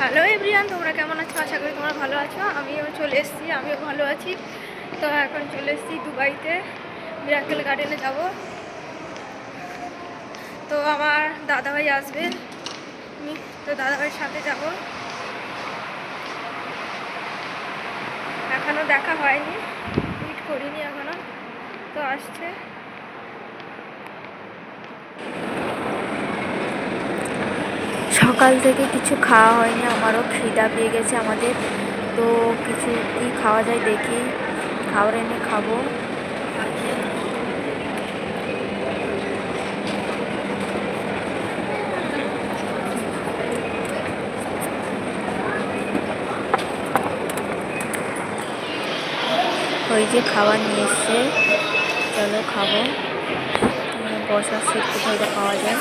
Hello everyone, তোমরা কেমন আছো? আশা করি তোমরা ভালো আছো। আমিও চলে এসেছি, আমিও ভালো আছি। তো এখন চলে এসেছি দুবাইতে, মিরাকেল গার্ডেনে যাব। তো আমার দাদাভাই আসবে, তো দাদাভাইয়ের সাথে যাব। এখনও দেখা হয়নি, মিট করিনি এখনও, তো আসছে। সকাল থেকে কিছু খাওয়া হয়নি, আমারও খিদা পেয়ে গেছে আমাদের। তো কিছু কি খাওয়া যায় দেখি, খাবার এনে খাবো। ওই যে খাবার নিয়ে এসছে, চলো খাবো। বসার সিট কোথায় পাওয়া যায়।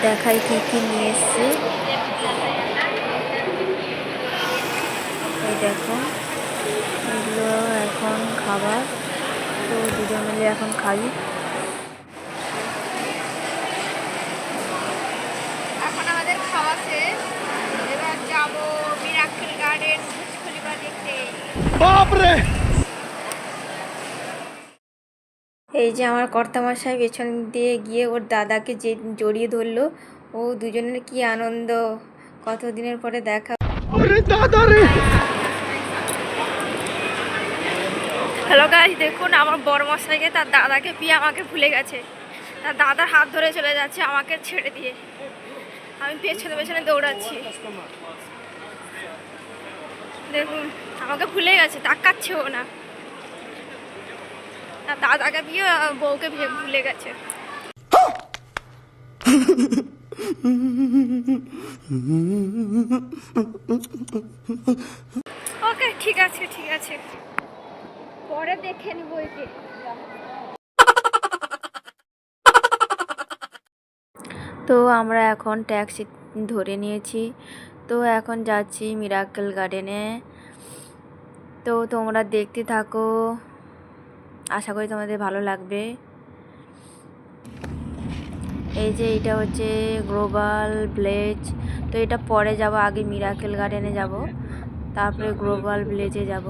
দেখাই কি কি নিয়ে এসছে। এই দেখো, এগুলো এখন খাবার। তো দুজন মিলে এখন খাই। এখন আমাদের খাওয়া শেষ, এবার যাবো মিরাকেল গার্ডেন বুর্জ খলিফা দেখতে। বাপরে! এই যে আমার কর্তামশাই পেছন দিয়ে গিয়ে ওর দাদাকে যে জড়িয়ে ধরলো, ও দুজনের কি আনন্দ, কতদিনের পরে দেখা। হ্যালো গাইস, দেখুন আমার বড়মশাইকে তার দাদাকে পেয়ে আমাকে ভুলে গেছে। তার দাদার হাত ধরে চলে যাচ্ছে আমাকে ছেড়ে দিয়ে। আমি পেছনে পেছনে দৌড়াচ্ছি। দেখুন আমাকে ভুলে গেছে, তাকাচ্ছেও না। তার দাদাকে পেয়ে বউকে ভুলে গেছে। ওকে, ঠিক আছে ঠিক আছে, পরে দেখে নিব একে। তো আমরা এখন ট্যাক্সি ধরে নিয়েছি, তো এখন যাচ্ছি মিরাকেল গার্ডেনে। তো তোমরা দেখতে থাকো, আশা করি তোমাদের ভালো লাগবে। এই যে এটা হচ্ছে গ্লোবাল ভিলেজ। তো এটা পরে যাব, আগে মিরাকেল গার্ডেনে যাব, তারপরে গ্লোবাল ভিলেজে যাব।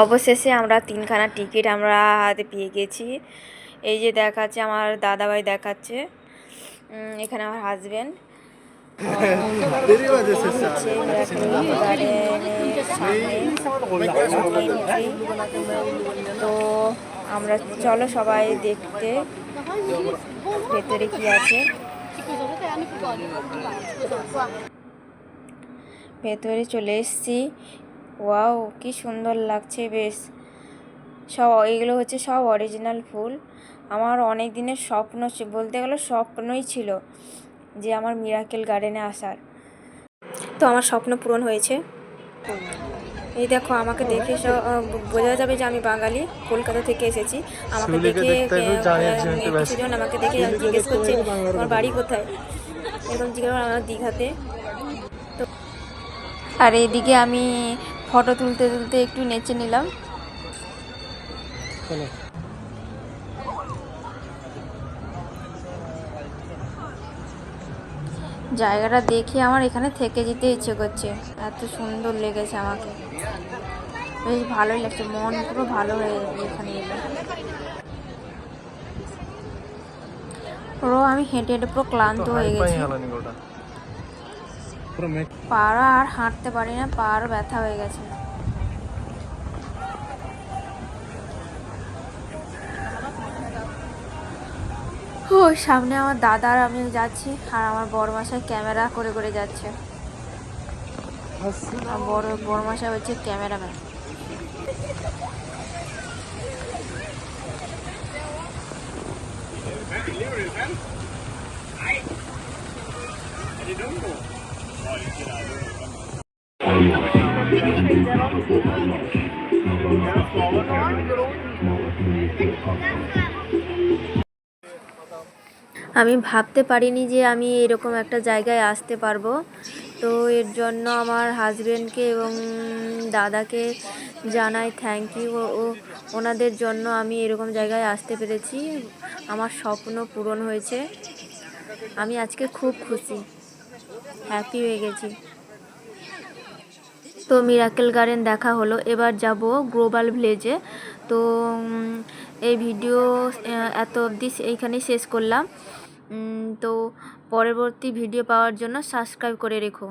অবশেষে আমরা 3খানা টিকিট আমরা হাতে পেয়ে গেছি। এই যে দেখাচ্ছে, আমার দাদাভাই দেখাচ্ছে, এখানে আমার হাজব্যান্ড। তো আমরা চলো সবাই দেখতে ভেতরে কি আছে। ভেতরে চলে এসেছি। ওয়াও, কি সুন্দর লাগছে বেশ। সব এগুলো হচ্ছে সব অরিজিনাল ফুল। আমার অনেক দিনের স্বপ্ন, বলতে গেলে স্বপ্নই ছিল যে আমার মিরাকেল গার্ডেনে আসার। তো আমার স্বপ্ন পূরণ হয়েছে। এই দেখো, আমাকে দেখে বোঝা যাবে যে আমি বাঙালি, কলকাতা থেকে এসেছি। আমাকে দেখে কিছুজন আমাকে দেখে জিজ্ঞেস করছে আমার বাড়ি কোথায়, এরকম জিজ্ঞেস করে। আমার দীঘাতে। তো আর এইদিকে আমি ফটো তুলতে তুলতে একটু নেচে নিলাম। জায়গাটা দেখে আমার এখানে থেকে যেতে ইচ্ছে করছে, এত সুন্দর লেগেছে আমাকে, বেশ ভালোই লাগছে, মন পুরো ভালো হয়ে যাবে এখানে এলে। পুরো আমি হেঁটে হেঁটে পুরো ক্লান্ত হয়ে গেছি, পাড়া আর হাঁটতে পারি না, পা আরও ব্যথা হয়ে গেছে। ও সামনে আমার দাদা আর আমি যাচ্ছি, আর আমার বড়মশাই ক্যামেরা করে করে যাচ্ছে। বড়মশাই হচ্ছে ক্যামেরাম্যান। আমি ভাবতে পারিনি যে আমি এরকম একটা জায়গায় আসতে পারবো। তো তো এর জন্য আমার হাজবেন্ডকে এবং দাদাকে জানাই থ্যাংক ইউ। ও ওনাদের জন্য আমি এরকম জায়গায় আসতে পেরেছি, আমার স্বপ্ন পূরণ হয়েছে। আমি আজকে খুব খুশি, হ্যাপি হয়ে গেছি। তো মিরাকেল গার্ডেন দেখা হলো, এবার যাব গ্লোবাল ভিলেজে। তো এই ভিডিও এত অবধি এইখানেই শেষ করলাম। তো পরবর্তী ভিডিও পাওয়ার জন্য সাবস্ক্রাইব করে রেখো।